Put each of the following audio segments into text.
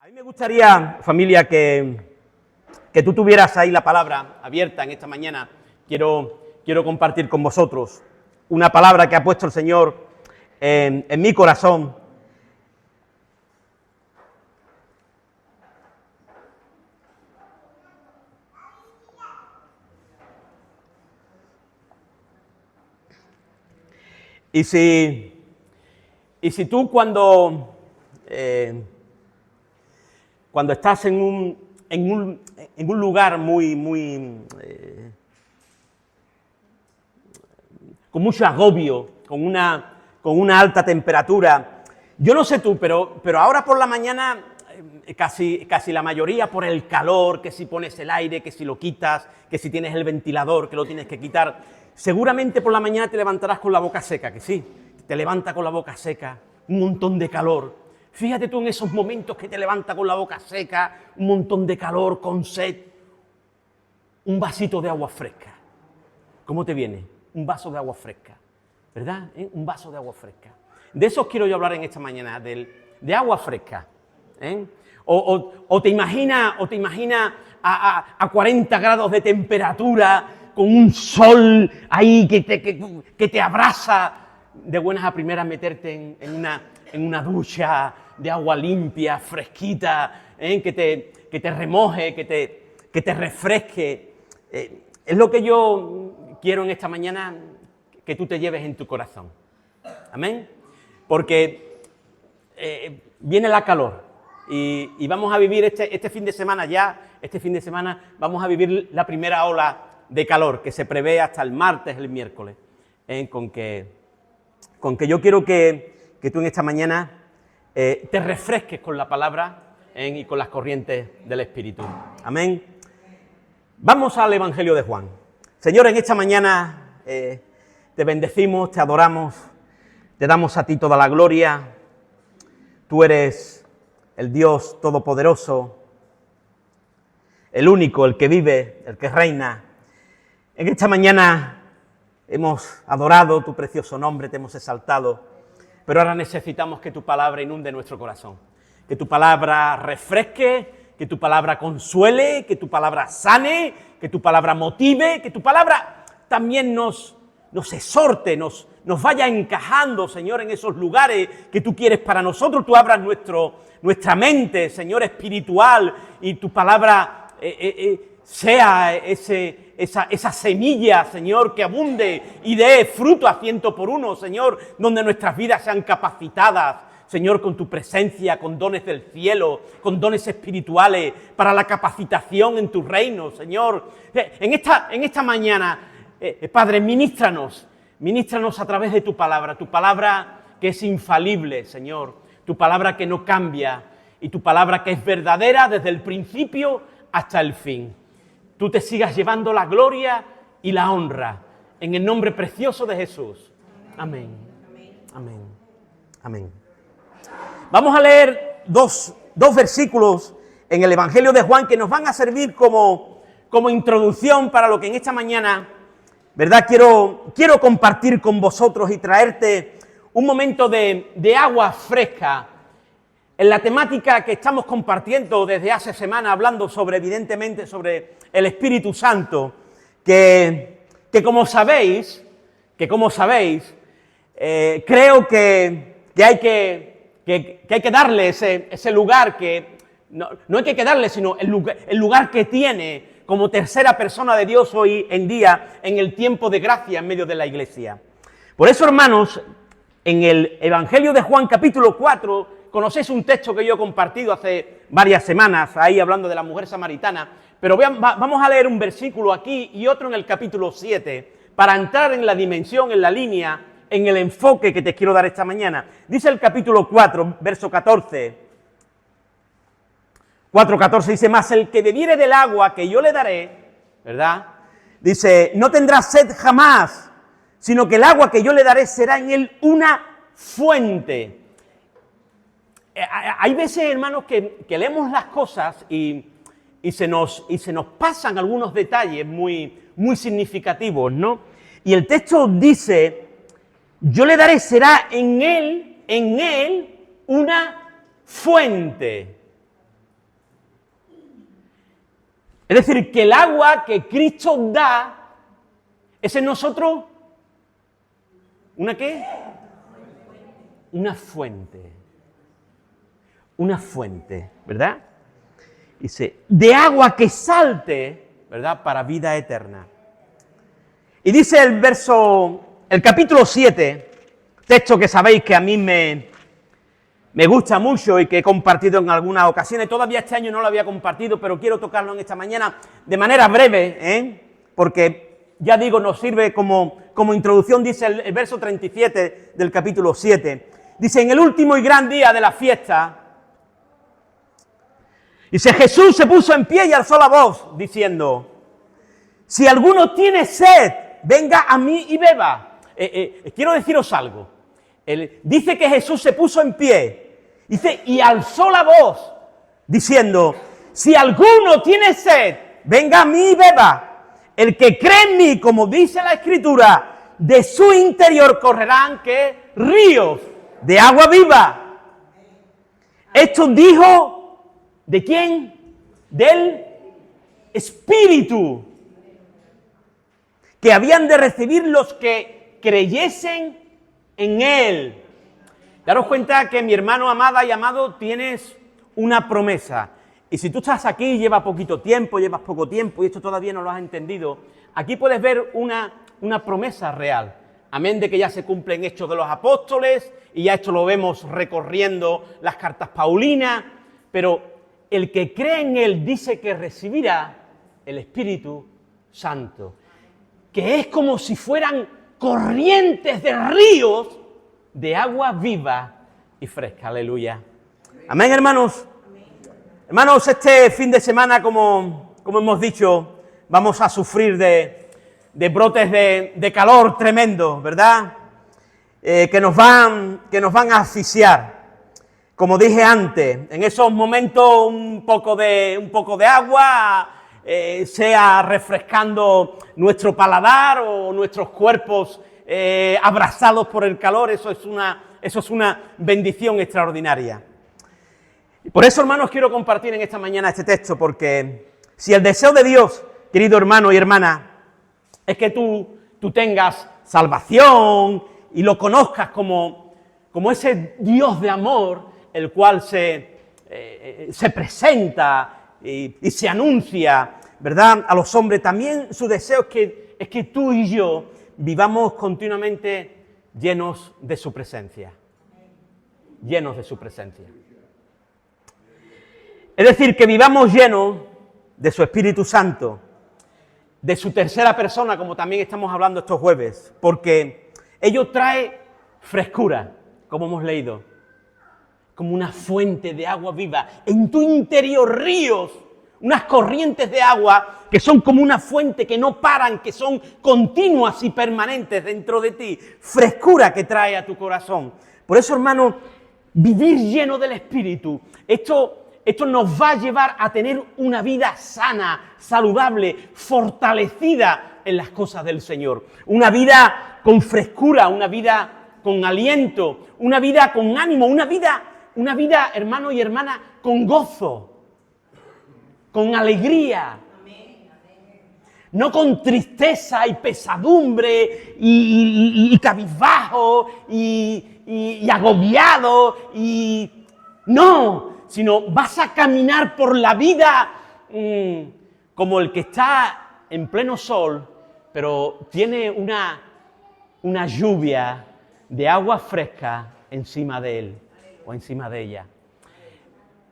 A mí me gustaría, familia, que tú tuvieras ahí la palabra abierta en esta mañana. Quiero compartir con vosotros una palabra que ha puesto el Señor en mi corazón. Y si tú cuando estás en un lugar con mucho agobio, con una alta temperatura, yo no sé tú, pero ahora por la mañana casi la mayoría por el calor, que si pones el aire, que si lo quitas, que si tienes el ventilador, que lo tienes que quitar, seguramente por la mañana te levantarás con la boca seca, que sí, te levanta con la boca seca, un montón de calor. Fíjate tú en esos momentos que te levanta con la boca seca, un montón de calor, con sed, un vasito de agua fresca. ¿Cómo te viene? Un vaso de agua fresca, ¿verdad? Un vaso de agua fresca. De eso quiero yo hablar en esta mañana, de agua fresca. O te imaginas a 40 grados de temperatura, con un sol ahí que te abraza, de buenas a primeras meterte en una ducha de agua limpia, fresquita, que te remoje, que te refresque. Es lo que yo quiero en esta mañana que tú te lleves en tu corazón. Amén. Porque viene la calor y vamos a vivir este fin de semana vamos a vivir la primera ola de calor que se prevé hasta el martes, el miércoles. Con que yo quiero que tú en esta mañana te refresques con la palabra y con las corrientes del Espíritu. Amén. Vamos al Evangelio de Juan. Señor, en esta mañana te bendecimos, te adoramos, te damos a ti toda la gloria. Tú eres el Dios Todopoderoso, el único, el que vive, el que reina. En esta mañana hemos adorado tu precioso nombre, te hemos exaltado, pero ahora necesitamos que tu palabra inunde nuestro corazón, que tu palabra refresque, que tu palabra consuele, que tu palabra sane, que tu palabra motive, que tu palabra también nos exhorte, nos vaya encajando, Señor, en esos lugares que tú quieres para nosotros. Tú abras nuestra mente, Señor, espiritual, y tu palabra sea esa semilla, Señor, que abunde y dé fruto a 100 por 1, Señor, donde nuestras vidas sean capacitadas, Señor, con tu presencia, con dones del cielo, con dones espirituales, para la capacitación en tu reino, Señor. En esta mañana, Padre, ministranos a través de tu palabra que es infalible, Señor, tu palabra que no cambia y tu palabra que es verdadera desde el principio hasta el fin. Tú te sigas llevando la gloria y la honra, en el nombre precioso de Jesús. Amén. Amén. Amén. Vamos a leer dos versículos en el Evangelio de Juan que nos van a servir como introducción para lo que en esta mañana, ¿verdad? Quiero compartir con vosotros y traerte un momento de agua fresca en la temática que estamos compartiendo desde hace semanas, hablando evidentemente sobre el Espíritu Santo, que como sabéis, creo que hay que darle ese lugar que, no hay que darle, sino el lugar que tiene como tercera persona de Dios hoy en día, en el tiempo de gracia en medio de la Iglesia. Por eso, hermanos, en el Evangelio de Juan, capítulo 4, conocéis un texto que yo he compartido hace varias semanas, ahí hablando de la mujer samaritana, pero vamos a leer un versículo aquí y otro en el capítulo 7, para entrar en la dimensión, en la línea, en el enfoque que te quiero dar esta mañana. Dice el capítulo 4, verso 14, 4:14, dice: mas el que bebiere del agua que yo le daré, ¿verdad? Dice, no tendrá sed jamás, sino que el agua que yo le daré será en él una fuente. Hay veces, hermanos, que leemos las cosas y se nos pasan algunos detalles muy significativos, ¿no? Y el texto dice, yo le daré, será en él una fuente. Es decir, que el agua que Cristo da es en nosotros, ¿una qué? Una fuente. Una fuente, ¿verdad? Dice, de agua que salte, ¿verdad? Para vida eterna. Y dice el capítulo 7, texto que sabéis que a mí me gusta mucho y que he compartido en algunas ocasiones. Todavía este año no lo había compartido, pero quiero tocarlo en esta mañana de manera breve, porque ya digo, nos sirve como introducción. Dice el verso 37 del capítulo 7. Dice, en el último y gran día de la fiesta, dice, Jesús se puso en pie y alzó la voz, diciendo, si alguno tiene sed, venga a mí y beba. Quiero deciros algo. Dice que Jesús se puso en pie, dice, y alzó la voz, diciendo, si alguno tiene sed, venga a mí y beba. El que cree en mí, como dice la Escritura, de su interior correrán, ¿qué? Ríos de agua viva. Esto dijo, ¿de quién? Del Espíritu, que habían de recibir los que creyesen en Él. Daros cuenta que, mi hermano, amada y amado, tienes una promesa. Y si tú estás aquí, llevas poquito tiempo, llevas poco tiempo y esto todavía no lo has entendido, aquí puedes ver una promesa real. Amén de que ya se cumplen Hechos de los Apóstoles y ya esto lo vemos recorriendo las cartas paulinas, pero el que cree en Él dice que recibirá el Espíritu Santo, que es como si fueran corrientes de ríos de agua viva y fresca. Aleluya. Amén, hermanos. Hermanos, este fin de semana, como hemos dicho, vamos a sufrir de brotes de calor tremendo, ¿verdad? Que nos van a asfixiar. Como dije antes, en esos momentos un poco de agua, sea refrescando nuestro paladar o nuestros cuerpos abrasados por el calor, eso es una bendición extraordinaria. Y por eso, hermanos, quiero compartir en esta mañana este texto, porque si el deseo de Dios, querido hermano y hermana, es que tú tengas salvación y lo conozcas como ese Dios de amor, el cual se presenta y se anuncia, ¿verdad?, a los hombres. También su deseo es que tú y yo vivamos continuamente llenos de su presencia. Llenos de su presencia. Es decir, que vivamos llenos de su Espíritu Santo, de su tercera persona, como también estamos hablando estos jueves, porque ello trae frescura, como hemos leído, como una fuente de agua viva. En tu interior ríos, unas corrientes de agua que son como una fuente que no paran, que son continuas y permanentes dentro de ti. Frescura que trae a tu corazón. Por eso, hermano, vivir lleno del Espíritu, esto nos va a llevar a tener una vida sana, saludable, fortalecida en las cosas del Señor. Una vida con frescura, una vida con aliento, una vida con ánimo, una vida, hermano y hermana, con gozo, con alegría. No con tristeza y pesadumbre y cabizbajo y agobiado no, sino vas a caminar por la vida como el que está en pleno sol, pero tiene una lluvia de agua fresca encima de él o encima de ella.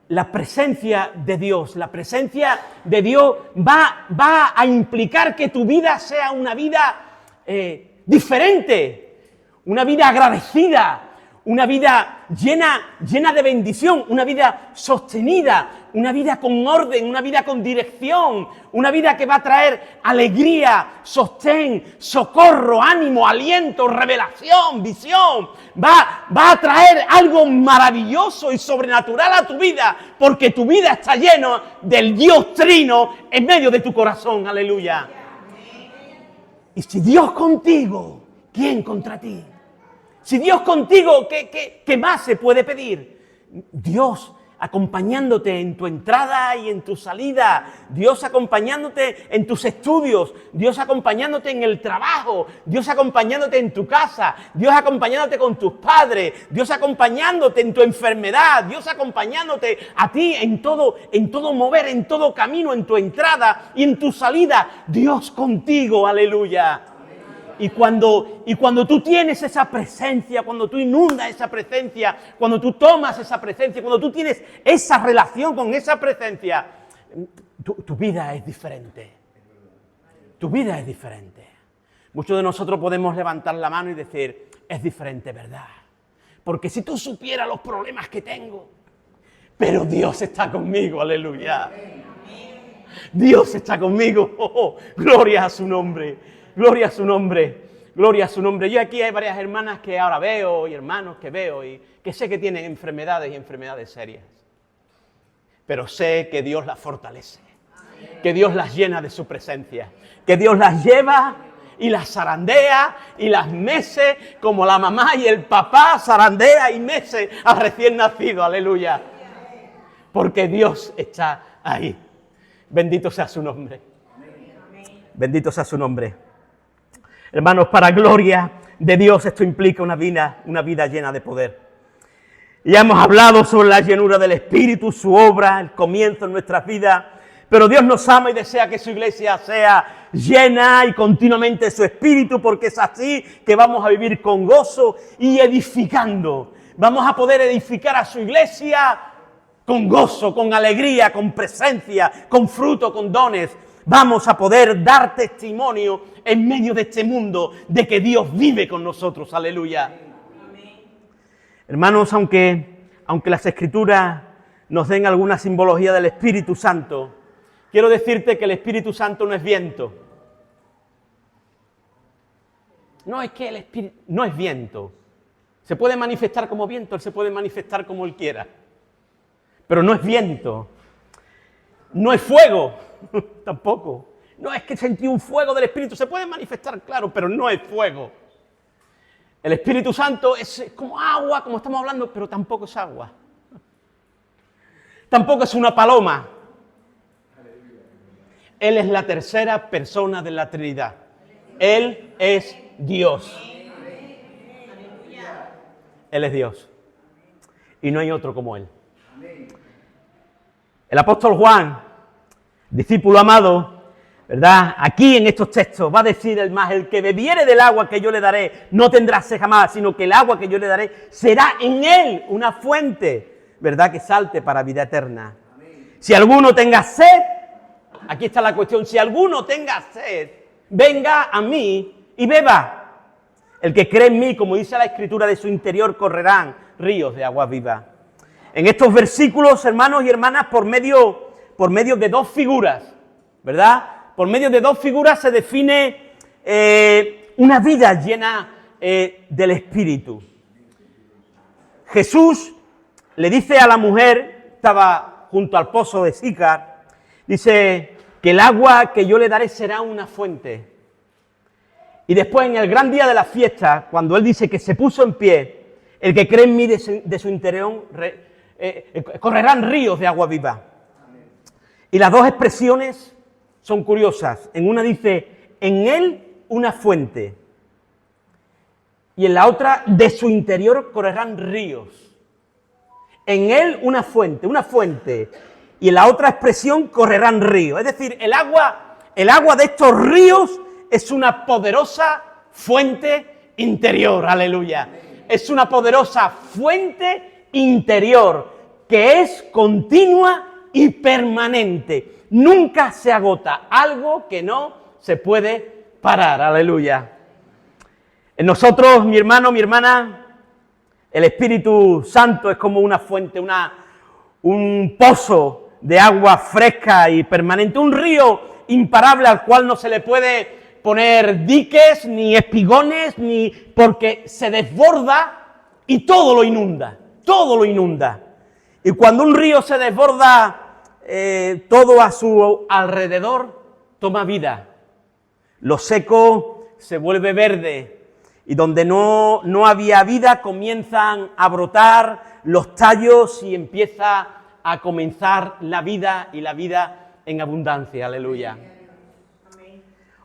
La presencia de Dios va a implicar que tu vida sea una vida diferente, una vida agradecida, una vida llena de bendición, una vida sostenida, una vida con orden, una vida con dirección, una vida que va a traer alegría, sostén, socorro, ánimo, aliento, revelación, visión. Va a traer algo maravilloso y sobrenatural a tu vida, porque tu vida está llena del Dios Trino en medio de tu corazón. Aleluya. Y si Dios contigo, ¿quién contra ti? Si Dios contigo, ¿qué más se puede pedir? Dios acompañándote en tu entrada y en tu salida, Dios acompañándote en tus estudios, Dios acompañándote en el trabajo, Dios acompañándote en tu casa, Dios acompañándote con tus padres, Dios acompañándote en tu enfermedad, Dios acompañándote a ti en todo mover, en todo camino, en tu entrada y en tu salida, Dios contigo, aleluya. Y cuando tú tienes esa presencia, cuando tú inundas esa presencia, cuando tú tomas esa presencia, cuando tú tienes esa relación con esa presencia, tu vida es diferente. Tu vida es diferente. Muchos de nosotros podemos levantar la mano y decir, es diferente, ¿verdad? Porque si tú supieras los problemas que tengo, pero Dios está conmigo, aleluya. Dios está conmigo, gloria a su nombre. Gloria a su nombre, gloria a su nombre. Yo aquí hay varias hermanas que ahora veo y hermanos que veo y que sé que tienen enfermedades y enfermedades serias. Pero sé que Dios las fortalece, que Dios las llena de su presencia, que Dios las lleva y las zarandea y las mece como la mamá y el papá zarandea y mece al recién nacido, aleluya. Porque Dios está ahí. Bendito sea su nombre. Bendito sea su nombre. Hermanos, para gloria de Dios esto implica una vida llena de poder. Ya hemos hablado sobre la llenura del Espíritu, su obra, el comienzo en nuestras vidas, pero Dios nos ama y desea que su iglesia sea llena y continuamente de su Espíritu, porque es así que vamos a vivir con gozo y edificando. Vamos a poder edificar a su iglesia con gozo, con alegría, con presencia, con fruto, con dones. Vamos a poder dar testimonio en medio de este mundo de que Dios vive con nosotros. Aleluya. Amén. Hermanos, aunque las Escrituras nos den alguna simbología del Espíritu Santo, quiero decirte que el Espíritu Santo no es viento. No es que el Espíritu no es viento. Se puede manifestar como viento, Él se puede manifestar como Él quiera. Pero no es viento. No es fuego. Tampoco. No es que sentí un fuego del Espíritu. Se puede manifestar, claro, pero no es fuego. El Espíritu Santo es como agua, como estamos hablando, pero tampoco es agua. Tampoco es una paloma. Él es la tercera persona de la Trinidad. Él es Dios. Él es Dios. Y no hay otro como Él. El apóstol Juan, discípulo amado, ¿verdad? Aquí en estos textos va a decir el que bebiere del agua que yo le daré no tendrá sed jamás, sino que el agua que yo le daré será en él una fuente, ¿verdad? Que salte para vida eterna. Amén. Si alguno tenga sed, aquí está la cuestión, si alguno tenga sed, venga a mí y beba. El que cree en mí, como dice la Escritura, de su interior correrán ríos de agua viva. En estos versículos, hermanos y hermanas, por medio de dos figuras, ¿verdad? Por medio de dos figuras se define una vida llena del Espíritu. Jesús le dice a la mujer, estaba junto al pozo de Sícar, dice que el agua que yo le daré será una fuente. Y después en el gran día de la fiesta, cuando él dice que se puso en pie, el que cree en mí de su interior correrán ríos de agua viva. Y las dos expresiones son curiosas. En una dice, en él una fuente. Y en la otra, de su interior correrán ríos. En él una fuente. Y en la otra expresión, correrán ríos. Es decir, el agua de estos ríos es una poderosa fuente interior. Aleluya. Es una poderosa fuente interior que es continua y permanente. Nunca se agota, algo que no se puede parar, aleluya. En nosotros, mi hermano, mi hermana, el Espíritu Santo es como una fuente, un pozo de agua fresca y permanente, un río imparable al cual no se le puede poner diques, ni espigones, ni porque se desborda y todo lo inunda, todo lo inunda. Y cuando un río se desborda, todo a su alrededor toma vida. Lo seco se vuelve verde y donde no había vida comienzan a brotar los tallos y empieza a comenzar la vida y la vida en abundancia. Aleluya.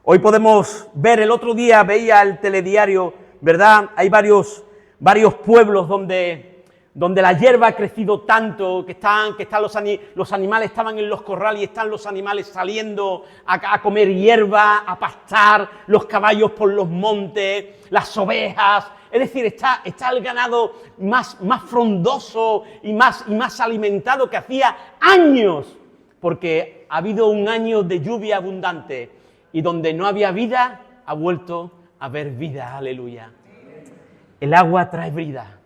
Hoy podemos ver, el otro día veía el telediario, ¿verdad? Hay varios pueblos donde la hierba ha crecido tanto, que están los animales estaban en los corrales y están los animales saliendo a comer hierba, a pastar, los caballos por los montes, las ovejas. Es decir, está el ganado más frondoso y más alimentado que hacía años, porque ha habido un año de lluvia abundante y donde no había vida, ha vuelto a haber vida. Aleluya. El agua trae vida.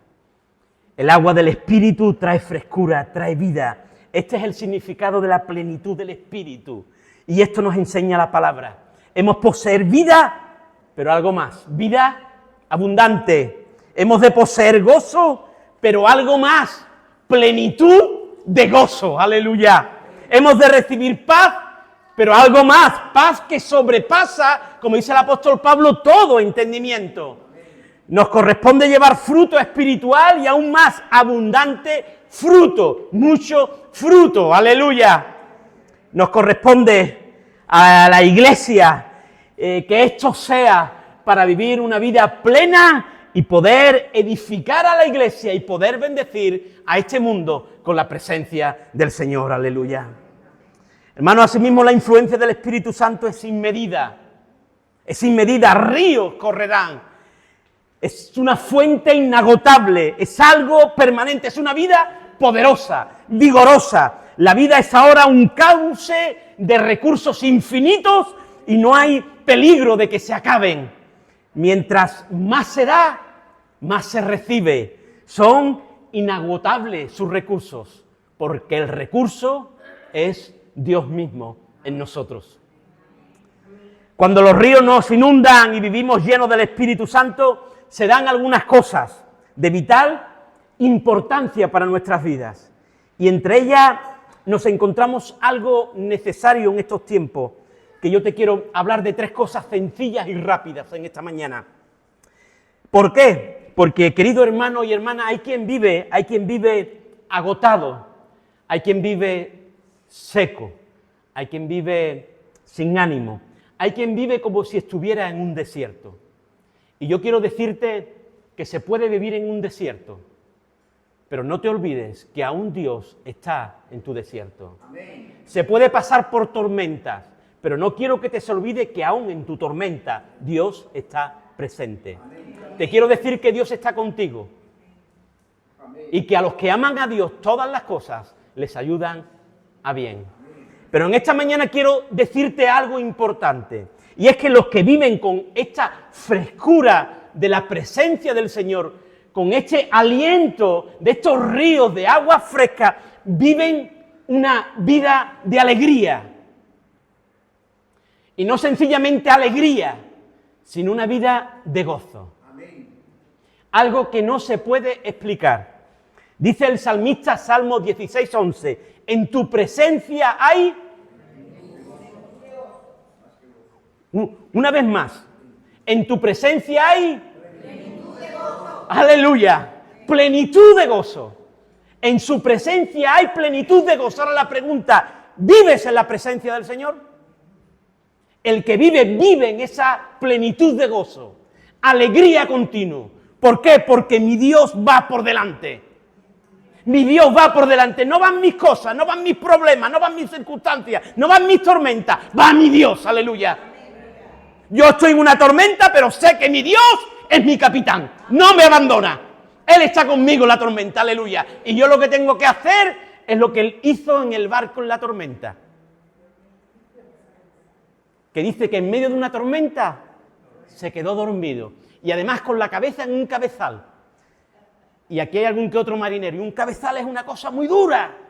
El agua del Espíritu trae frescura, trae vida. Este es el significado de la plenitud del Espíritu. Y esto nos enseña la palabra. Hemos poseer vida, pero algo más. Vida abundante. Hemos de poseer gozo, pero algo más. Plenitud de gozo. Aleluya. Hemos de recibir paz, pero algo más. Paz que sobrepasa, como dice el apóstol Pablo, todo entendimiento. Nos corresponde llevar fruto espiritual y aún más abundante fruto, mucho fruto, aleluya. Nos corresponde a la iglesia que esto sea para vivir una vida plena y poder edificar a la iglesia y poder bendecir a este mundo con la presencia del Señor, aleluya. Hermanos, asimismo la influencia del Espíritu Santo es sin medida, ríos correrán. Es una fuente inagotable, es algo permanente, es una vida poderosa, vigorosa. La vida es ahora un cauce de recursos infinitos y no hay peligro de que se acaben. Mientras más se da, más se recibe. Son inagotables sus recursos, porque el recurso es Dios mismo en nosotros. Cuando los ríos nos inundan y vivimos llenos del Espíritu Santo, se dan algunas cosas de vital importancia para nuestras vidas. Y entre ellas nos encontramos algo necesario en estos tiempos, que yo te quiero hablar de 3 cosas sencillas y rápidas en esta mañana. ¿Por qué? Porque, querido hermano y hermana, hay quien vive agotado, hay quien vive seco, hay quien vive sin ánimo, hay quien vive como si estuviera en un desierto. Y yo quiero decirte que se puede vivir en un desierto, pero no te olvides que aún Dios está en tu desierto. Amén. Se puede pasar por tormentas, pero no quiero que te se olvide que aún en tu tormenta Dios está presente. Amén. Te quiero decir que Dios está contigo. Amén. Y que a los que aman a Dios todas las cosas les ayudan a bien. Amén. Pero en esta mañana quiero decirte algo importante. Y es que los que viven con esta frescura de la presencia del Señor, con este aliento de estos ríos de agua fresca, viven una vida de alegría. Y no sencillamente alegría, sino una vida de gozo. Amén. Algo que no se puede explicar. Dice el salmista, Salmo 16:11, en tu presencia hay... Una vez más, en tu presencia hay plenitud de gozo. Aleluya, plenitud de gozo. En su presencia hay plenitud de gozo. Ahora la pregunta, ¿vives en la presencia del Señor? El que vive en esa plenitud de gozo, alegría continua. ¿Por qué? Porque mi Dios va por delante. Mi Dios va por delante. No van mis cosas, no van mis problemas, no van mis circunstancias, no van mis tormentas. Va mi Dios, aleluya. Yo estoy en una tormenta, pero sé que mi Dios es mi capitán. No me abandona. Él está conmigo en la tormenta, aleluya. Y yo lo que tengo que hacer es lo que Él hizo en el barco en la tormenta. Que dice que en medio de una tormenta se quedó dormido. Y además con la cabeza en un cabezal. Y aquí hay algún que otro marinero. Y un cabezal es una cosa muy dura.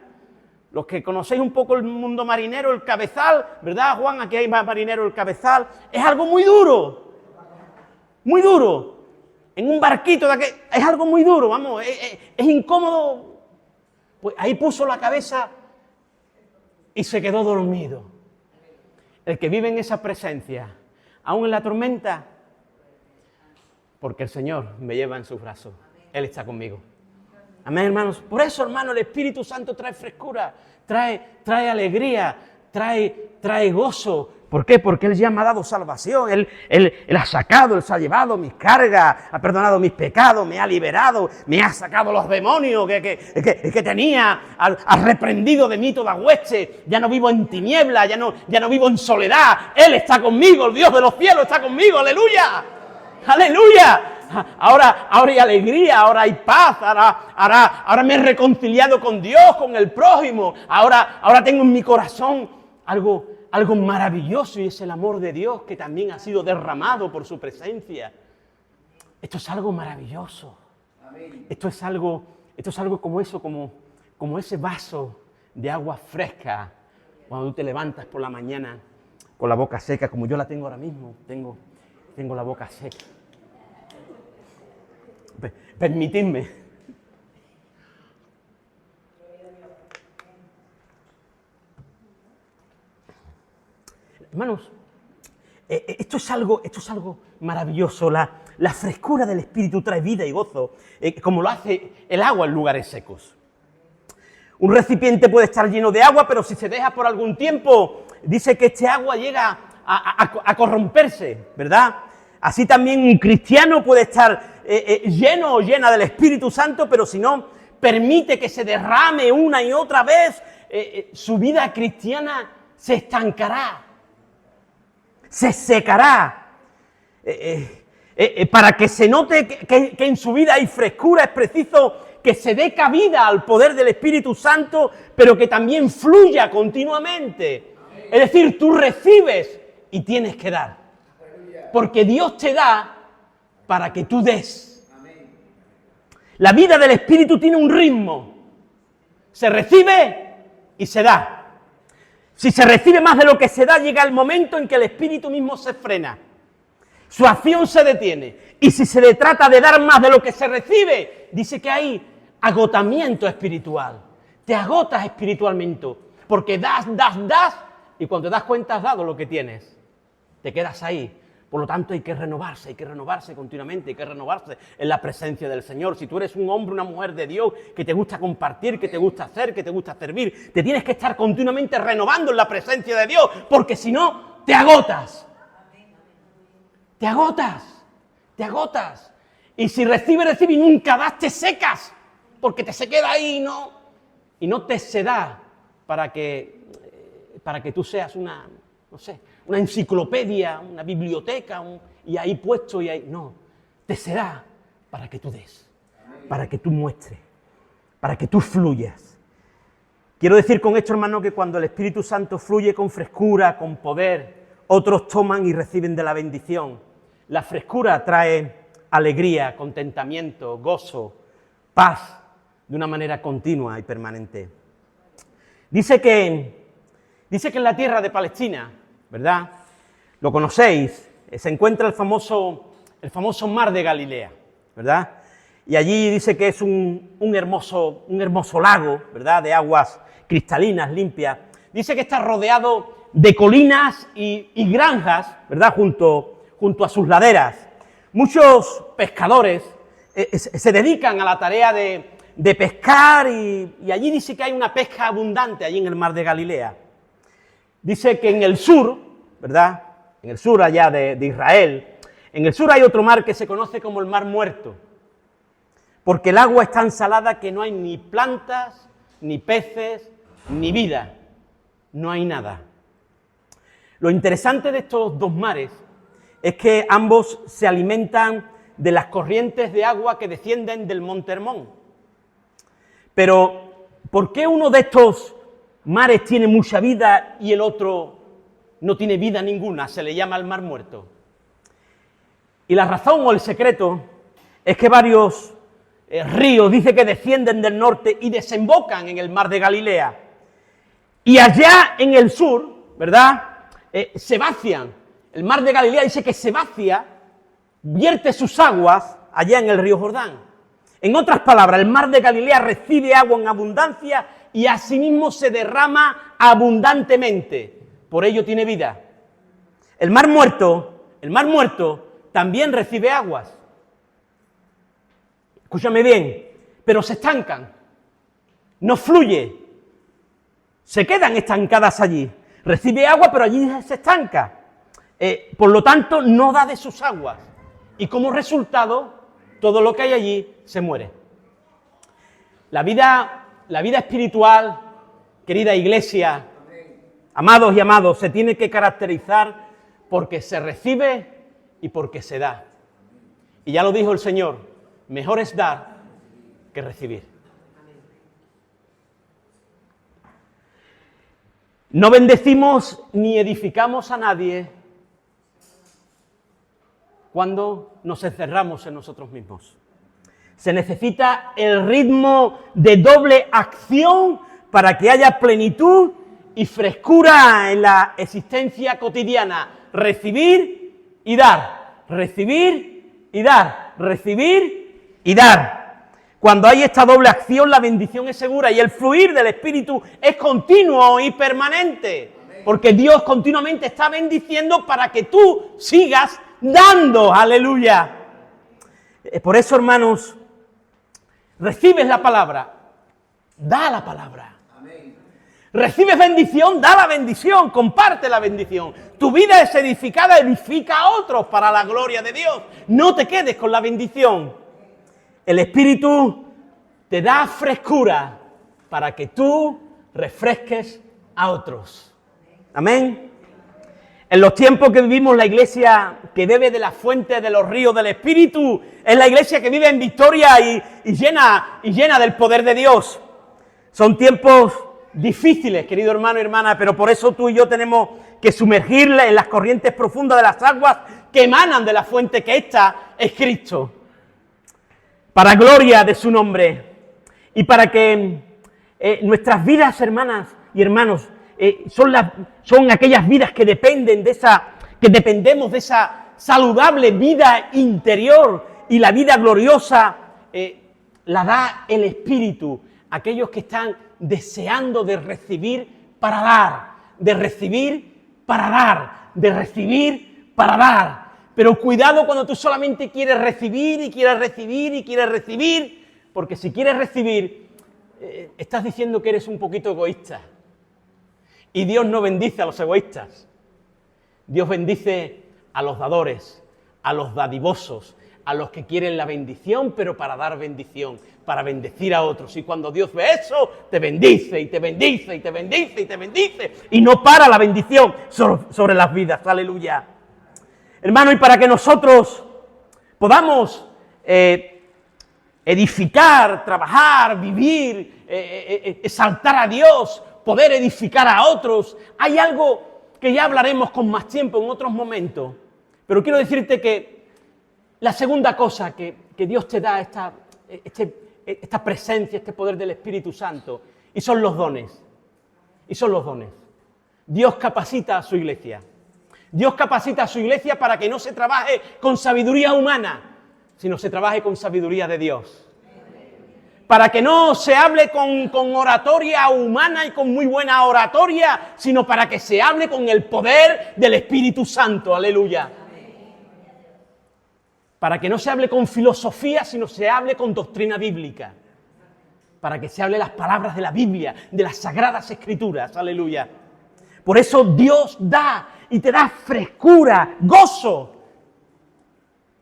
Los que conocéis un poco el mundo marinero, el cabezal, ¿verdad, Juan? Aquí hay más marinero, el cabezal. Es algo muy duro. Muy duro. En un barquito de aquel, es algo muy duro, vamos. Es incómodo. Pues ahí puso la cabeza y se quedó dormido. El que vive en esa presencia, aún en la tormenta, porque el Señor me lleva en sus brazos. Él está conmigo. Amén, hermanos. Por eso, hermano, el Espíritu Santo trae frescura, trae alegría, trae gozo. ¿Por qué? Porque Él ya me ha dado salvación, Él ha sacado, Él se ha llevado mis cargas, ha perdonado mis pecados, me ha liberado, me ha sacado los demonios que tenía, ha reprendido de mí toda hueste, ya no vivo en tinieblas, ya no vivo en soledad, Él está conmigo, el Dios de los cielos está conmigo, aleluya, aleluya. Ahora hay alegría, ahora hay paz, ahora me he reconciliado con Dios, con el prójimo, ahora tengo en mi corazón algo maravilloso, y es el amor de Dios que también ha sido derramado por su presencia. Esto es algo maravilloso. Esto es algo como eso, como ese vaso de agua fresca cuando tú te levantas por la mañana con la boca seca, como yo la tengo ahora mismo, tengo la boca seca. Permitidme. Hermanos, esto es algo maravilloso. La frescura del Espíritu trae vida y gozo, como lo hace el agua en lugares secos. Un recipiente puede estar lleno de agua, pero si se deja por algún tiempo, dice que este agua llega a corromperse, ¿verdad? Así también un cristiano puede estar lleno o llena del Espíritu Santo, pero si no permite que se derrame una y otra vez, su vida cristiana se estancará, se secará. Para que se note que en su vida hay frescura, es preciso que se dé cabida al poder del Espíritu Santo, pero que también fluya continuamente. Es decir, tú recibes y tienes que dar. Porque Dios te da para que tú des. La vida del Espíritu tiene un ritmo. Se recibe y se da. Si se recibe más de lo que se da, llega el momento en que el Espíritu mismo se frena. Su acción se detiene. Y si se le trata de dar más de lo que se recibe, dice que hay agotamiento espiritual. Te agotas espiritualmente. Porque das, y cuando te das cuenta has dado lo que tienes. Te quedas ahí. Por lo tanto hay que renovarse continuamente, hay que renovarse en la presencia del Señor. Si tú eres un hombre, una mujer de Dios, que te gusta compartir, que te gusta hacer, que te gusta servir, te tienes que estar continuamente renovando en la presencia de Dios, porque si no, te agotas. Te agotas. Y si recibes y nunca das, te secas, porque te se queda ahí y no te se da para que tú seas una enciclopedia, una biblioteca, y ahí puesto, no, te será para que tú des, para que tú muestres, para que tú fluyas. Quiero decir con esto, hermano, que cuando el Espíritu Santo fluye con frescura, con poder, otros toman y reciben de la bendición. La frescura trae alegría, contentamiento, gozo, paz, de una manera continua y permanente. Dice que en la tierra de Palestina, ¿verdad? Lo conocéis, se encuentra el famoso mar de Galilea, ¿verdad? Y allí dice que es un hermoso lago, ¿verdad? De aguas cristalinas, limpias. Dice que está rodeado de colinas y granjas, ¿verdad? Junto a sus laderas. Muchos pescadores se dedican a la tarea de pescar y allí dice que hay una pesca abundante, allí en el mar de Galilea. Dice que en el sur, ¿verdad? En el sur allá de Israel, en el sur hay otro mar que se conoce como el Mar Muerto, porque el agua es tan salada que no hay ni plantas, ni peces, ni vida, no hay nada. Lo interesante de estos dos mares es que ambos se alimentan de las corrientes de agua que descienden del Monte Hermón. Pero, ¿por qué uno de estos mares tiene mucha vida y el otro no tiene vida ninguna? Se le llama el Mar Muerto. Y la razón o el secreto es que varios ríos, dice que descienden del norte y desembocan en el Mar de Galilea. Y allá en el sur, ¿verdad?, se vacian. El Mar de Galilea dice que se vacía, vierte sus aguas allá en el río Jordán. En otras palabras, el Mar de Galilea recibe agua en abundancia y asimismo se derrama abundantemente. Por ello tiene vida. El Mar Muerto también recibe aguas. Escúchame bien, pero se estancan, no fluye, se quedan estancadas allí. Recibe agua, pero allí se estanca. Por lo tanto, no da de sus aguas. Y como resultado, todo lo que hay allí se muere. La vida espiritual, querida iglesia, amados y amados, se tiene que caracterizar porque se recibe y porque se da. Y ya lo dijo el Señor, mejor es dar que recibir. No bendecimos ni edificamos a nadie cuando nos encerramos en nosotros mismos. Se necesita el ritmo de doble acción para que haya plenitud y frescura en la existencia cotidiana. Recibir y dar, recibir y dar, recibir y dar. Cuando hay esta doble acción, la bendición es segura y el fluir del Espíritu es continuo y permanente. Porque Dios continuamente está bendiciendo para que tú sigas dando. ¡Aleluya! Por eso, hermanos, recibes la palabra, da la palabra. Recibes bendición, da la bendición, comparte la bendición. Tu vida es edificada, edifica a otros para la gloria de Dios. No te quedes con la bendición. El Espíritu te da frescura para que tú refresques a otros. Amén. En los tiempos que vivimos, la iglesia que bebe de la fuente de los ríos del Espíritu es la iglesia que vive en victoria y llena del poder de Dios. Son tiempos difíciles, querido hermano y hermana, pero por eso tú y yo tenemos que sumergirla en las corrientes profundas de las aguas que emanan de la fuente que ésta es Cristo. Para gloria de su nombre y para que nuestras vidas, hermanas y hermanos, son aquellas vidas que dependemos de esa saludable vida interior y la vida gloriosa la da el Espíritu. Aquellos que están deseando de recibir para dar, de recibir para dar, de recibir para dar. Pero cuidado cuando tú solamente quieres recibir y quieres recibir y quieres recibir, porque si quieres recibir, estás diciendo que eres un poquito egoísta. Y Dios no bendice a los egoístas. Dios bendice a los dadores, a los dadivosos, a los que quieren la bendición, pero para dar bendición, para bendecir a otros. Y cuando Dios ve eso, te bendice, y te bendice, y te bendice, y te bendice. Y no para la bendición sobre las vidas. Aleluya. Hermano, y para que nosotros podamos edificar, trabajar, vivir, exaltar a Dios, poder edificar a otros, hay algo que ya hablaremos con más tiempo en otros momentos. Pero quiero decirte que la segunda cosa que Dios te da, esta presencia, este poder del Espíritu Santo, y son los dones. Y son los dones. Dios capacita a su iglesia. Dios capacita a su iglesia para que no se trabaje con sabiduría humana, sino se trabaje con sabiduría de Dios. Para que no se hable con oratoria humana y con muy buena oratoria, sino para que se hable con el poder del Espíritu Santo. Aleluya. Para que no se hable con filosofía, sino se hable con doctrina bíblica. Para que se hable las palabras de la Biblia, de las Sagradas Escrituras. Aleluya. Por eso Dios da y te da frescura, gozo,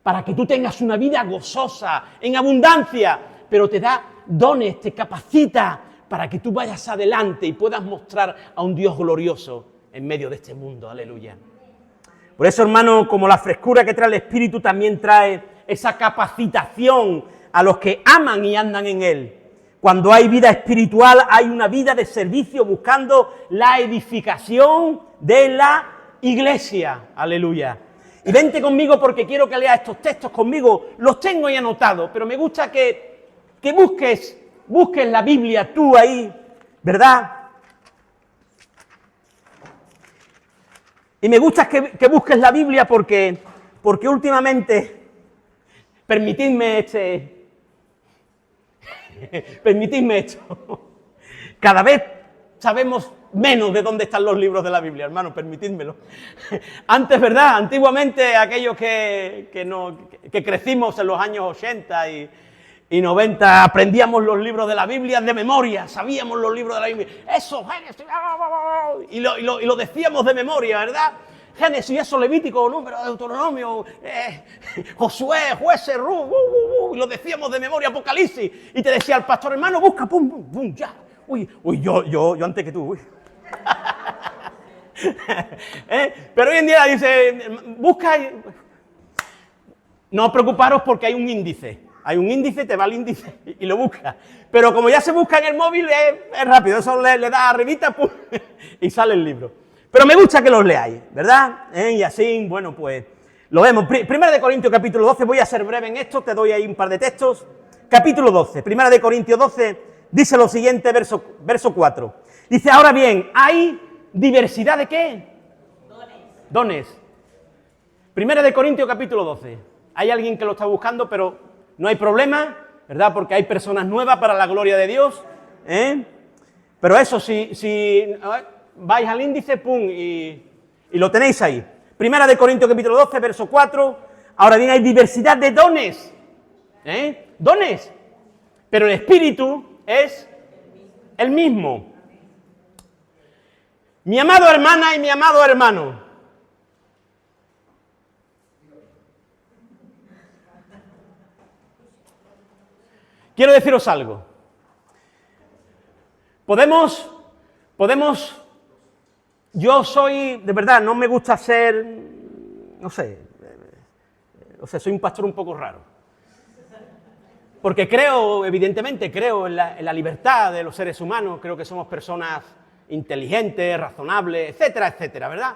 para que tú tengas una vida gozosa, en abundancia, pero te da dones, te capacita para que tú vayas adelante y puedas mostrar a un Dios glorioso en medio de este mundo. Aleluya. Por eso, hermano, como la frescura que trae el Espíritu también trae esa capacitación a los que aman y andan en Él. Cuando hay vida espiritual, hay una vida de servicio buscando la edificación de la iglesia. Aleluya. Y vente conmigo porque quiero que leas estos textos conmigo. Los tengo ahí anotados, pero me gusta que busques la Biblia tú ahí, ¿verdad? Y me gusta que busques la Biblia porque últimamente, permitidme esto, cada vez sabemos menos de dónde están los libros de la Biblia, hermano, permitidmelo. Antes, ¿verdad? Antiguamente, aquellos que crecimos en los años 80 y y 90 aprendíamos los libros de la Biblia de memoria, sabíamos los libros de la Biblia. Eso, Génesis, y lo decíamos de memoria, ¿verdad? Génesis, eso, Levítico, Número, Deuteronomio, Josué, Jueces, y lo decíamos de memoria, Apocalipsis. Y te decía el pastor, hermano, busca, pum, pum, pum, ya. Uy, yo antes que tú, uy. Pero hoy en día dice, busca. No os preocuparos porque hay un índice. Hay un índice, te va el índice y lo busca. Pero como ya se busca en el móvil, es rápido. Eso le da arribita, pum, y sale el libro. Pero me gusta que los leáis, ¿verdad? Y así, bueno, pues lo vemos. Primera de Corintios, capítulo 12. Voy a ser breve en esto, te doy ahí un par de textos. Capítulo 12, Primera de Corintios 12, dice lo siguiente, verso 4. Dice, ahora bien, ¿hay diversidad de qué? Dones. Primera de Corintios, capítulo 12. Hay alguien que lo está buscando, pero no hay problema, ¿verdad? Porque hay personas nuevas para la gloria de Dios. Pero eso, si vais al índice, pum, y lo tenéis ahí. Primera de Corintios, capítulo 12, verso 4. Ahora bien, hay diversidad de dones. Dones. Pero el Espíritu es el mismo. Mi amado hermana y mi amado hermano. Quiero deciros algo. Yo soy, de verdad, no me gusta ser, no sé, soy un pastor un poco raro. Porque creo, evidentemente, en la libertad de los seres humanos, creo que somos personas inteligentes, razonables, etcétera, etcétera, ¿verdad?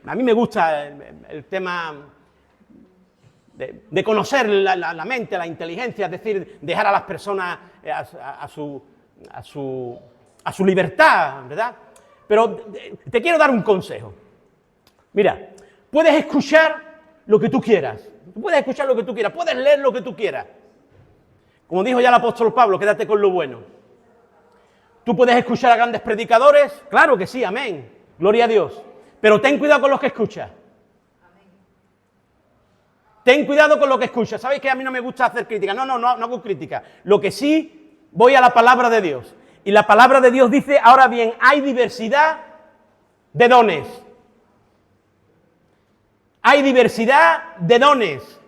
A mí me gusta el tema de conocer la mente, la inteligencia, es decir, dejar a las personas a su libertad, ¿verdad? Pero te quiero dar un consejo. Mira, puedes escuchar lo que tú quieras, puedes leer lo que tú quieras. Como dijo ya el apóstol Pablo, quédate con lo bueno. ¿Tú puedes escuchar a grandes predicadores? Claro que sí, amén, gloria a Dios. Pero ten cuidado con los que escuchas. Ten cuidado con lo que escuchas. ¿Sabéis que a mí no me gusta hacer crítica? No hago crítica. Lo que sí, voy a la palabra de Dios. Y la palabra de Dios dice, ahora bien, hay diversidad de dones. Hay diversidad de dones.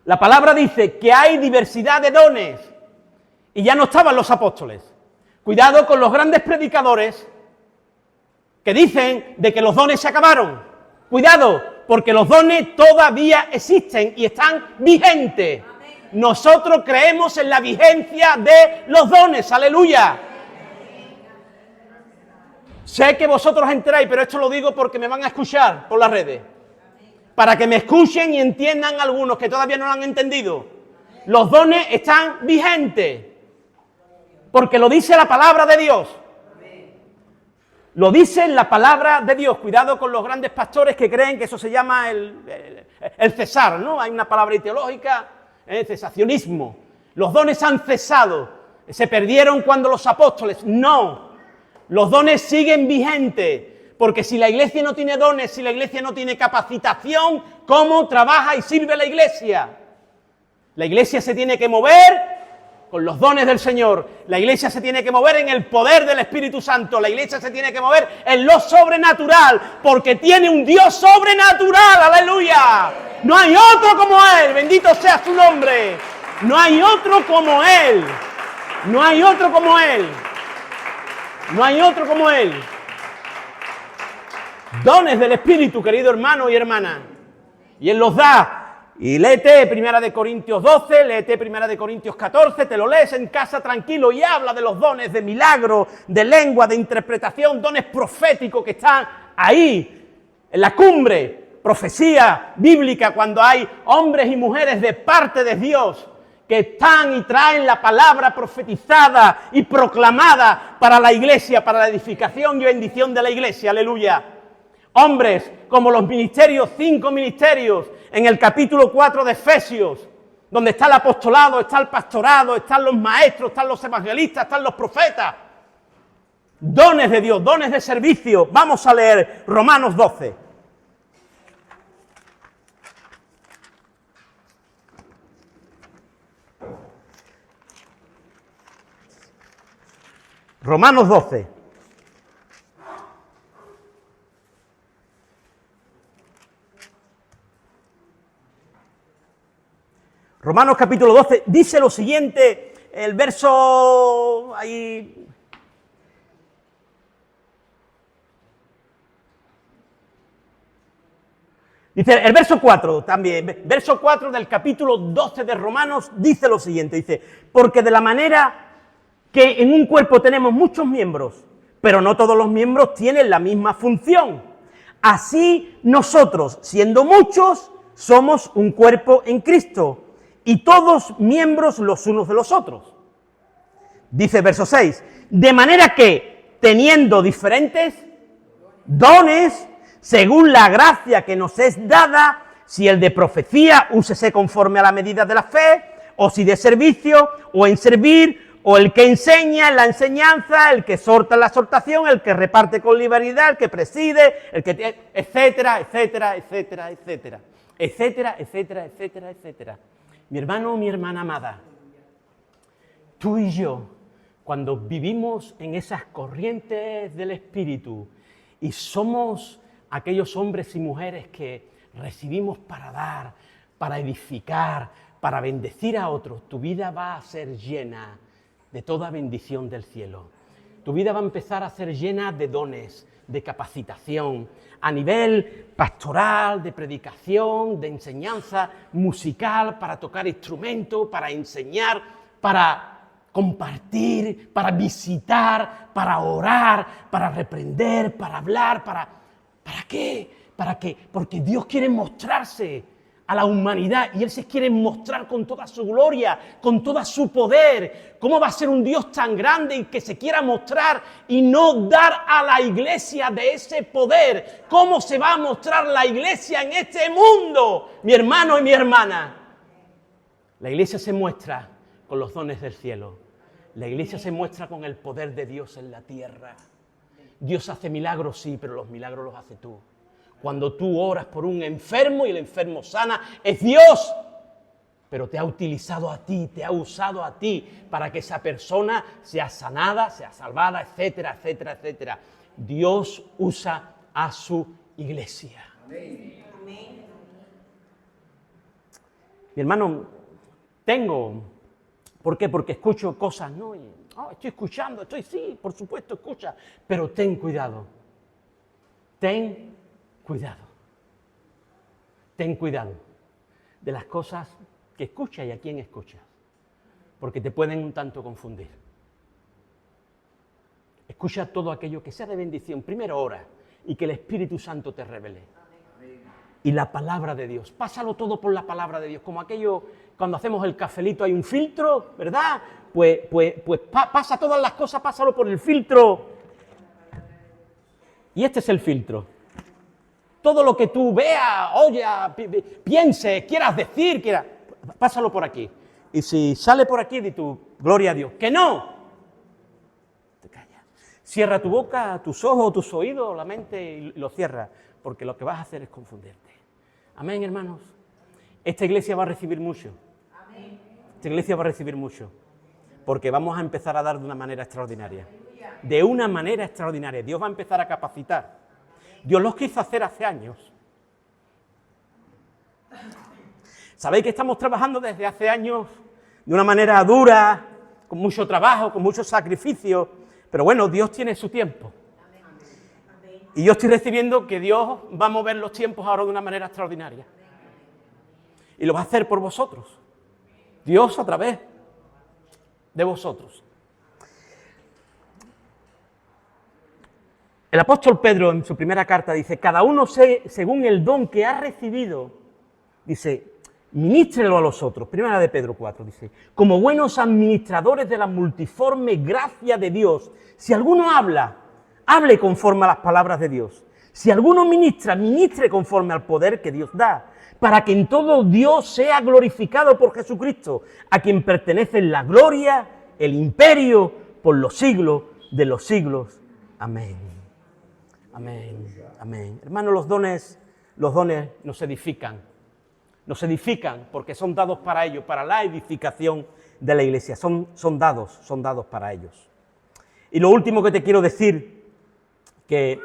La palabra dice que hay diversidad de dones. Y ya no estaban los apóstoles. Cuidado con los grandes predicadores que dicen de que los dones se acabaron. Cuidado, porque los dones todavía existen y están vigentes. Nosotros creemos en la vigencia de los dones, aleluya. Sé que vosotros enteráis, pero esto lo digo porque me van a escuchar por las redes. Para que me escuchen y entiendan algunos que todavía no lo han entendido. Los dones están vigentes. Porque lo dice la palabra de Dios. Lo dice la palabra de Dios. Cuidado con los grandes pastores que creen que eso se llama el cesar, ¿no? Hay una palabra teológica, cesacionismo. Los dones han cesado. Se perdieron cuando los apóstoles. No. Los dones siguen vigentes. Porque si la iglesia no tiene dones, si la iglesia no tiene capacitación, ¿cómo trabaja y sirve la iglesia? La iglesia se tiene que mover con los dones del Señor. La iglesia se tiene que mover en el poder del Espíritu Santo. La iglesia se tiene que mover en lo sobrenatural, porque tiene un Dios sobrenatural, aleluya. No hay otro como Él, bendito sea su nombre. No hay otro como Él. No hay otro como Él. No hay otro como Él. Dones del Espíritu, querido hermano y hermana. Y Él los da. Y léete Primera de Corintios 12, léete Primera de Corintios 14, te lo lees en casa tranquilo y habla de los dones de milagro, de lengua, de interpretación, dones proféticos que están ahí, en la cumbre, profecía bíblica, cuando hay hombres y mujeres de parte de Dios que están y traen la palabra profetizada y proclamada para la iglesia, para la edificación y bendición de la iglesia, aleluya. Hombres como los ministerios, 5 ministerios, en el capítulo 4 de Efesios, donde está el apostolado, está el pastorado, están los maestros, están los evangelistas, están los profetas. Dones de Dios, dones de servicio. Vamos a leer Romanos 12. Romanos 12. Romanos capítulo 12 dice lo siguiente, el verso ahí. Dice el verso 4 también, verso 4 del capítulo 12 de Romanos dice lo siguiente, dice, porque de la manera que en un cuerpo tenemos muchos miembros, pero no todos los miembros tienen la misma función. Así nosotros, siendo muchos, somos un cuerpo en Cristo, y todos miembros los unos de los otros. Dice verso 6, de manera que, teniendo diferentes dones, según la gracia que nos es dada, si el de profecía, úsese conforme a la medida de la fe, o si de servicio, o en servir, o el que enseña en la enseñanza, el que exhorta en la exhortación, el que reparte con liberalidad, el que preside, el que etcétera, etcétera, etcétera, etcétera, etcétera, etcétera, etcétera, etcétera. Mi hermano, mi hermana amada, tú y yo, cuando vivimos en esas corrientes del Espíritu y somos aquellos hombres y mujeres que recibimos para dar, para edificar, para bendecir a otros, tu vida va a ser llena de toda bendición del cielo. Tu vida va a empezar a ser llena de dones, de capacitación, a nivel pastoral, de predicación, de enseñanza musical, para tocar instrumentos, para enseñar, para compartir, para visitar, para orar, para reprender, para hablar, ¿para qué? ¿Para qué? Porque Dios quiere mostrarse a la humanidad y Él se quiere mostrar con toda su gloria, con todo su poder. ¿Cómo va a ser un Dios tan grande y que se quiera mostrar y no dar a la iglesia de ese poder? ¿Cómo se va a mostrar la iglesia en este mundo, mi hermano y mi hermana? La iglesia se muestra con los dones del cielo. La iglesia se muestra con el poder de Dios en la tierra. Dios hace milagros, sí, pero los milagros los hace tú. Cuando tú oras por un enfermo y el enfermo sana, es Dios. Pero te ha utilizado a ti, te ha usado a ti para que esa persona sea sanada, sea salvada, etcétera, etcétera, etcétera. Dios usa a su iglesia. Amén. Mi hermano, ¿por qué? Porque escucho cosas, ¿no? Estoy escuchando, sí, por supuesto, escucha. Pero ten cuidado. Ten cuidado de las cosas que escuchas y a quién escuchas, porque te pueden un tanto confundir. Escucha todo aquello que sea de bendición, primero ora y que el Espíritu Santo te revele. Y la palabra de Dios, pásalo todo por la palabra de Dios, como aquello cuando hacemos el cafelito hay un filtro, ¿verdad? Pues pasa todas las cosas, pásalo por el filtro. Y este es el filtro. Todo lo que tú veas, oyas, pienses, quieras decir, pásalo por aquí. Y si sale por aquí, di tú, gloria a Dios. ¡Que no! Te callas. Cierra tu boca, tus ojos, tus oídos, la mente y lo cierra, porque lo que vas a hacer es confundirte. Amén, hermanos. Esta iglesia va a recibir mucho. Amén. Esta iglesia va a recibir mucho, porque vamos a empezar a dar de una manera extraordinaria. De una manera extraordinaria. Dios va a empezar a capacitar. Dios los quiso hacer hace años. Sabéis que estamos trabajando desde hace años de una manera dura, con mucho trabajo, con mucho sacrificio, pero bueno, Dios tiene su tiempo. Y yo estoy recibiendo que Dios va a mover los tiempos ahora de una manera extraordinaria. Y lo va a hacer por vosotros. Dios a través de vosotros. El apóstol Pedro en su primera carta dice, cada uno según el don que ha recibido, dice, ministrelo a los otros. Primera de Pedro 4 dice, como buenos administradores de la multiforme gracia de Dios, si alguno habla, hable conforme a las palabras de Dios. Si alguno ministra, ministre conforme al poder que Dios da, para que en todo Dios sea glorificado por Jesucristo, a quien pertenecen la gloria, el imperio, por los siglos de los siglos. Amén. Amén, amén. Hermanos, los dones nos edifican porque son dados para ellos, para la edificación de la iglesia, son dados para ellos. Y lo último que te quiero decir, que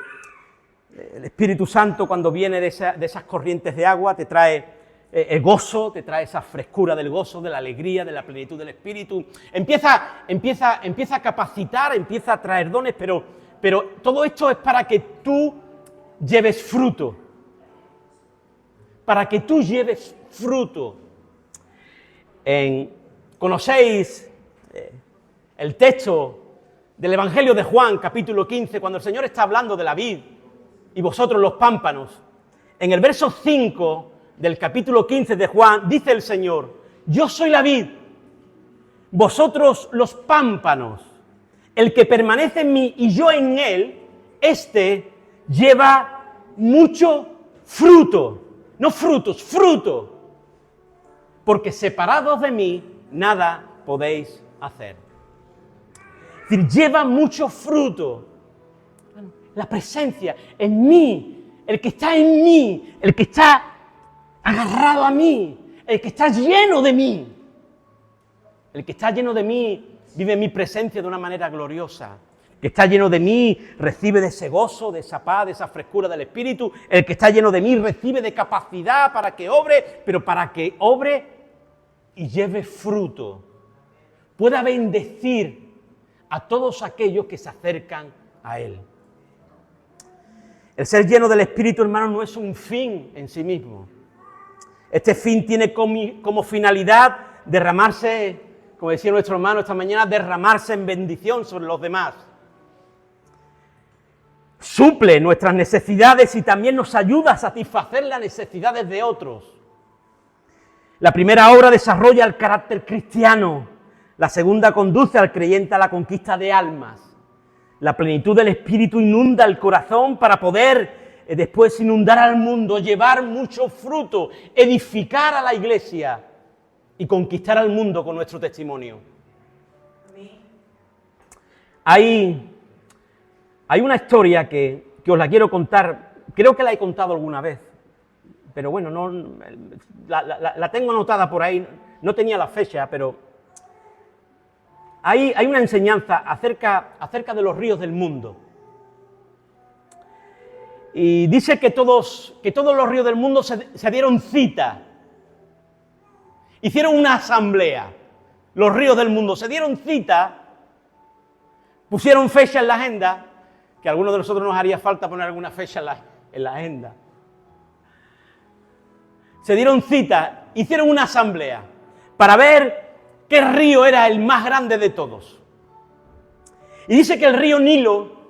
el Espíritu Santo cuando viene de esas corrientes de agua te trae el gozo, te trae esa frescura del gozo, de la alegría, de la plenitud del Espíritu. Empieza a capacitar, empieza a traer dones, pero todo esto es para que tú lleves fruto. Para que tú lleves fruto. ¿Conocéis el texto del Evangelio de Juan, capítulo 15, cuando el Señor está hablando de la vid y vosotros los pámpanos? En el verso 5 del capítulo 15 de Juan, dice el Señor: yo soy la vid, vosotros los pámpanos. El que permanece en mí y yo en él, éste lleva mucho fruto. No frutos, fruto. Porque separados de mí, nada podéis hacer. Es decir, lleva mucho fruto. La presencia en mí, el que está en mí, el que está agarrado a mí, el que está lleno de mí. El que está lleno de mí vive mi presencia de una manera gloriosa. El que está lleno de mí recibe de ese gozo, de esa paz, de esa frescura del Espíritu. El que está lleno de mí recibe de capacidad para que obre, pero para que obre y lleve fruto. Pueda bendecir a todos aquellos que se acercan a Él. El ser lleno del Espíritu, hermano, no es un fin en sí mismo. Este fin tiene como finalidad derramarse, como decía nuestro hermano esta mañana, derramarse en bendición sobre los demás. Suple nuestras necesidades y también nos ayuda a satisfacer las necesidades de otros. La primera obra desarrolla el carácter cristiano, la segunda conduce al creyente a la conquista de almas. La plenitud del Espíritu inunda el corazón para poder después inundar al mundo, llevar mucho fruto, edificar a la iglesia y conquistar al mundo con nuestro testimonio. Hay una historia que os la quiero contar, creo que la he contado alguna vez, pero bueno, la tengo anotada por ahí, no tenía la fecha, pero hay una enseñanza acerca de los ríos del mundo. Y dice que todos los ríos del mundo se dieron cita, hicieron una asamblea, los ríos del mundo se dieron cita, pusieron fecha en la agenda, que a algunos de nosotros nos haría falta poner alguna fecha en la agenda. Se dieron cita, hicieron una asamblea para ver qué río era el más grande de todos. Y dice que el río Nilo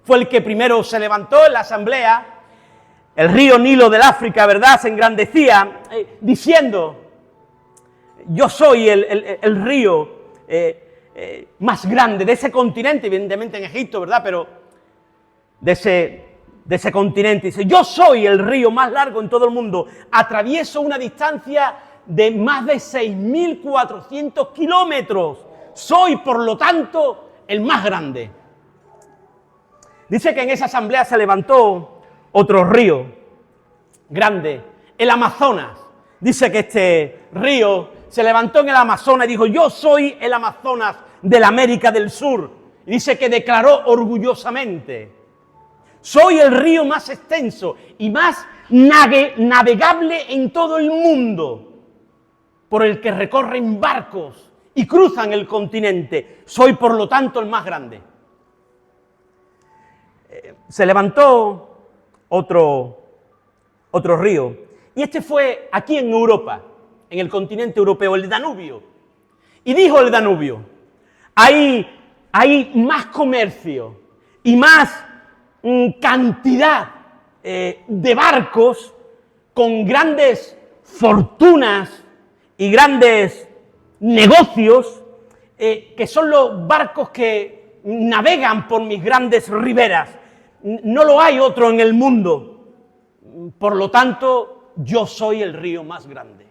fue el que primero se levantó en la asamblea. El río Nilo del África, ¿verdad?, se engrandecía diciendo: yo soy el río más grande de ese continente, evidentemente en Egipto, ¿verdad?, pero de ese continente. Dice: yo soy el río más largo en todo el mundo, atravieso una distancia de más de 6.400 kilómetros, soy por lo tanto el más grande. Dice que en esa asamblea se levantó otro río grande, el Amazonas. Dice que este río se levantó en el Amazonas y dijo: yo soy el Amazonas de la América del Sur. Y dice que declaró orgullosamente: soy el río más extenso y más navegable en todo el mundo, por el que recorren barcos y cruzan el continente. Soy, por lo tanto, el más grande. Se levantó otro río, y este fue aquí en Europa, en el continente europeo, el Danubio. Y dijo el Danubio: hay más comercio y más cantidad de barcos con grandes fortunas y grandes negocios, que son los barcos que navegan por mis grandes riberas. No lo hay otro en el mundo. Por lo tanto, yo soy el río más grande.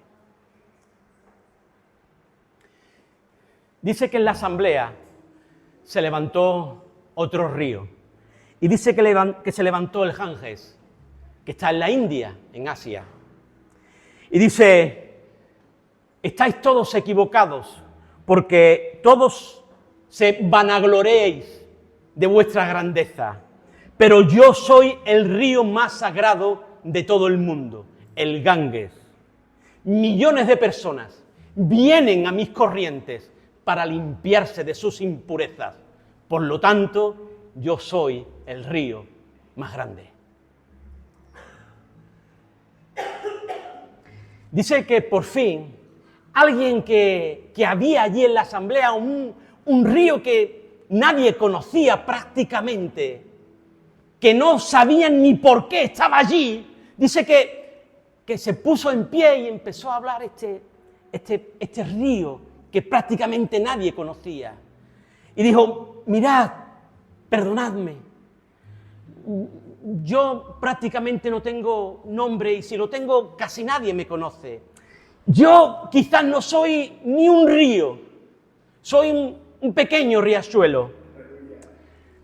Dice que en la asamblea se levantó otro río. Y dice que se levantó el Ganges, que está en la India, en Asia. Y dice: estáis todos equivocados, porque todos se vanagloreéis de vuestra grandeza, pero yo soy el río más sagrado de todo el mundo, el Ganges. Millones de personas vienen a mis corrientes para limpiarse de sus impurezas. Por lo tanto, yo soy el río más grande. Dice que por fin alguien que había allí en la asamblea, un río que nadie conocía prácticamente, que no sabían ni por qué estaba allí, dice que se puso en pie y empezó a hablar este río que prácticamente nadie conocía. Y dijo, mirad, perdonadme, yo prácticamente no tengo nombre y si lo tengo casi nadie me conoce. Yo quizás no soy ni un río, soy un pequeño riachuelo.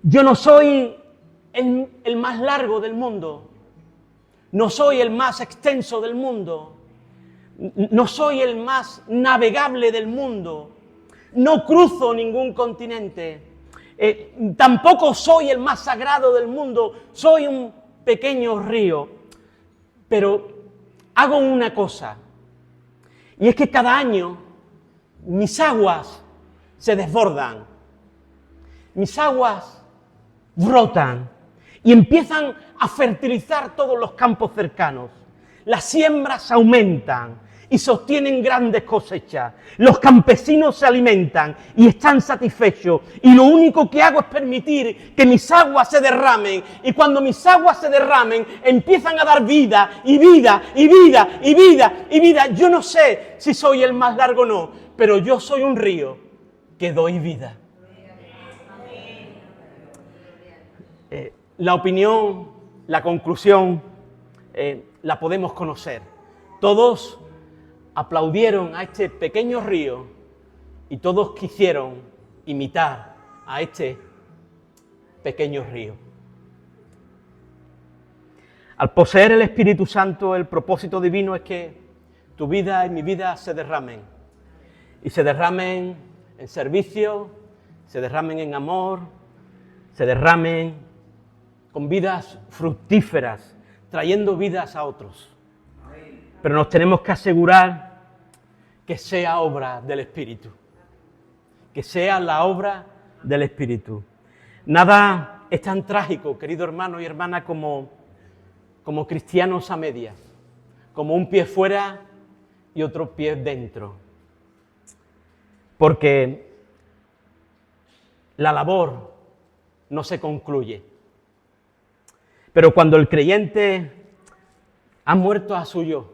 Yo no soy el más largo del mundo, no soy el más extenso del mundo, no soy el más navegable del mundo, no cruzo ningún continente. Tampoco soy el más sagrado del mundo, soy un pequeño río, pero hago una cosa, y es que cada año mis aguas se desbordan, mis aguas brotan y empiezan a fertilizar todos los campos cercanos, las siembras aumentan y se obtienen grandes cosechas. Los campesinos se alimentan y están satisfechos. Y lo único que hago es permitir que mis aguas se derramen. Y cuando mis aguas se derramen, empiezan a dar vida, y vida, y vida, y vida, y vida. Yo no sé si soy el más largo o no, pero yo soy un río que doy vida. La opinión, la conclusión, la podemos conocer. Todos aplaudieron a este pequeño río y todos quisieron imitar a este pequeño río. Al poseer el Espíritu Santo, el propósito divino es que tu vida y mi vida se derramen. Y se derramen en servicio, se derramen en amor, se derramen con vidas fructíferas, trayendo vidas a otros. Pero nos tenemos que asegurar que sea obra del Espíritu, que sea la obra del Espíritu. Nada es tan trágico, querido hermano y hermana, como cristianos a medias, como un pie fuera y otro pie dentro. Porque la labor no se concluye. Pero cuando el creyente ha muerto a su yo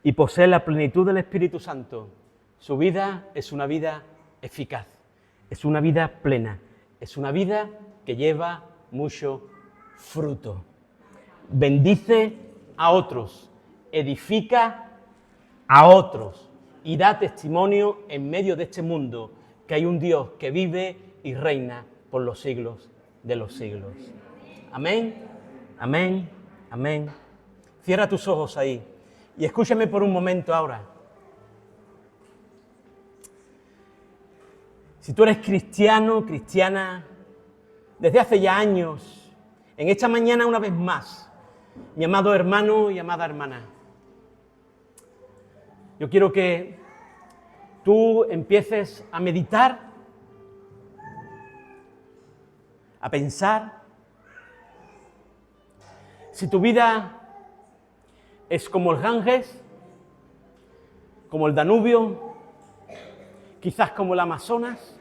y posee la plenitud del Espíritu Santo, su vida es una vida eficaz, es una vida plena, es una vida que lleva mucho fruto. Bendice a otros, edifica a otros y da testimonio en medio de este mundo que hay un Dios que vive y reina por los siglos de los siglos. Amén, amén, amén. Cierra tus ojos ahí y escúchame por un momento ahora. Si tú eres cristiano, cristiana, desde hace ya años, en esta mañana una vez más, mi amado hermano y amada hermana, yo quiero que tú empieces a meditar, a pensar. Si tu vida es como el Ganges, como el Danubio, quizás como el Amazonas,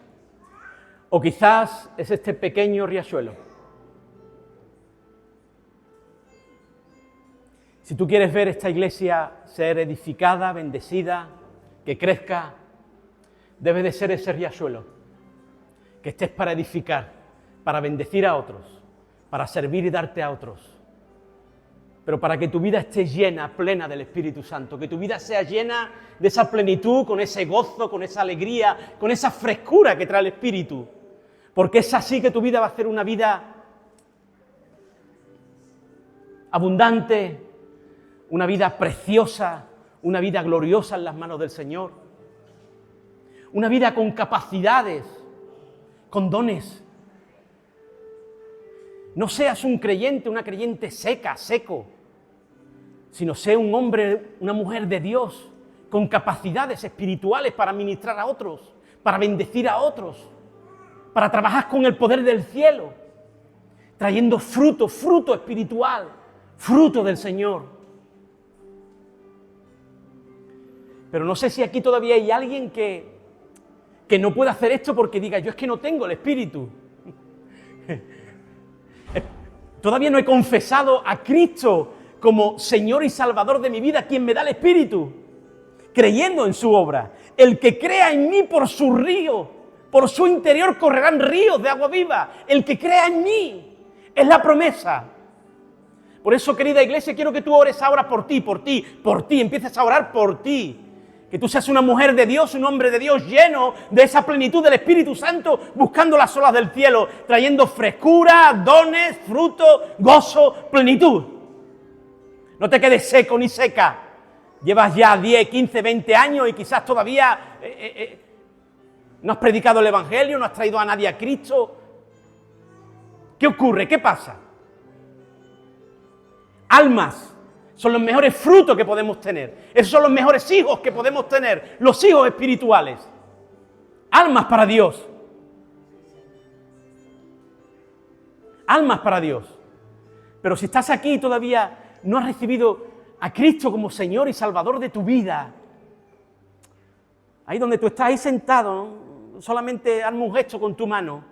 o quizás es este pequeño riachuelo. Si tú quieres ver esta iglesia ser edificada, bendecida, que crezca, debe de ser ese riachuelo, que estés para edificar, para bendecir a otros, para servir y darte a otros. Pero para que tu vida esté llena, plena del Espíritu Santo, que tu vida sea llena de esa plenitud, con ese gozo, con esa alegría, con esa frescura que trae el Espíritu. Porque es así que tu vida va a ser una vida abundante, una vida preciosa, una vida gloriosa en las manos del Señor. Una vida con capacidades, con dones, No seas un creyente, una creyente seca, seco, sino sé un hombre, una mujer de Dios, con capacidades espirituales para ministrar a otros, para bendecir a otros, para trabajar con el poder del cielo, trayendo fruto, fruto espiritual, fruto del Señor. Pero no sé si aquí todavía hay alguien que no puede hacer esto porque diga, yo es que no tengo el Espíritu. Todavía no he confesado a Cristo como Señor y Salvador de mi vida, quien me da el Espíritu, creyendo en su obra. El que crea en mí, por su río, por su interior correrán ríos de agua viva. El que crea en mí, es la promesa. Por eso, querida iglesia, quiero que tú ores ahora por ti, por ti, por ti. Empieces a orar por ti. Que tú seas una mujer de Dios, un hombre de Dios lleno de esa plenitud del Espíritu Santo, buscando las olas del cielo, trayendo frescura, dones, fruto, gozo, plenitud. No te quedes seco ni seca. Llevas ya 10, 15, 20 años y quizás todavía no has predicado el Evangelio, no has traído a nadie a Cristo. ¿Qué ocurre? ¿Qué pasa? Almas son los mejores frutos que podemos tener. Esos son los mejores hijos que podemos tener, los hijos espirituales. Almas para Dios. Almas para Dios. Pero si estás aquí y todavía no has recibido a Cristo como Señor y Salvador de tu vida, ahí donde tú estás ahí sentado, ¿no? Solamente hazme un gesto con tu mano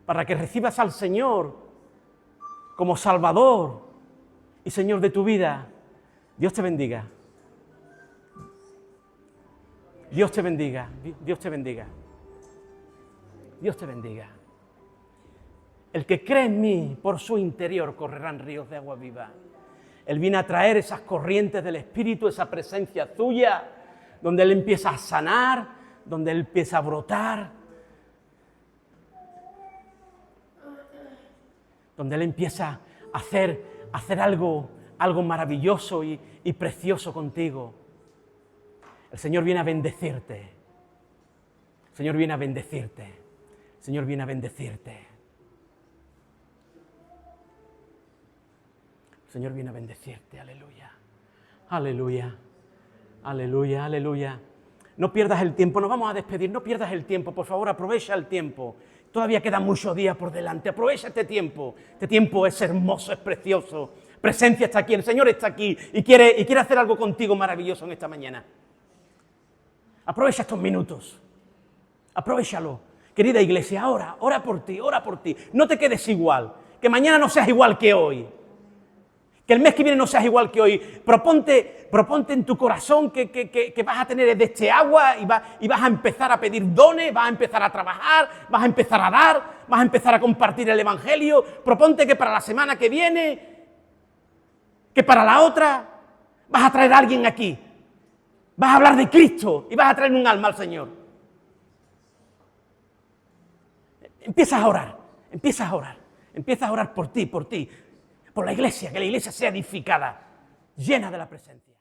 para que recibas al Señor como Salvador y Señor de tu vida. Dios te bendiga. Dios te bendiga. Dios te bendiga. Dios te bendiga. El que cree en mí, por su interior correrán ríos de agua viva. Él viene a traer esas corrientes del Espíritu, esa presencia tuya, donde Él empieza a sanar, donde Él empieza a brotar, donde Él empieza a hacer algo maravilloso y precioso contigo. El Señor viene a bendecirte. El Señor viene a bendecirte. El Señor viene a bendecirte. El Señor viene a bendecirte. Aleluya. Aleluya. Aleluya, aleluya. No pierdas el tiempo, nos vamos a despedir. No pierdas el tiempo, por favor, aprovecha el tiempo. Todavía quedan muchos días por delante. Aprovecha este tiempo. Este tiempo es hermoso, es precioso. Presencia está aquí, el Señor está aquí y quiere hacer algo contigo maravilloso en esta mañana. Aprovecha estos minutos. Aprovéchalo. Querida iglesia, ora por ti, ora por ti. No te quedes igual. Que mañana no seas igual que hoy. Que el mes que viene no seas igual que hoy. Proponte en tu corazón que vas a tener de este agua y vas a empezar a pedir dones, vas a empezar a trabajar, vas a empezar a dar, vas a empezar a compartir el Evangelio. Proponte que para la semana que viene, que para la otra, vas a traer a alguien aquí. Vas a hablar de Cristo y vas a traer un alma al Señor. Empiezas a orar, empiezas a orar por ti, por la iglesia, que la iglesia sea edificada, llena de la presencia.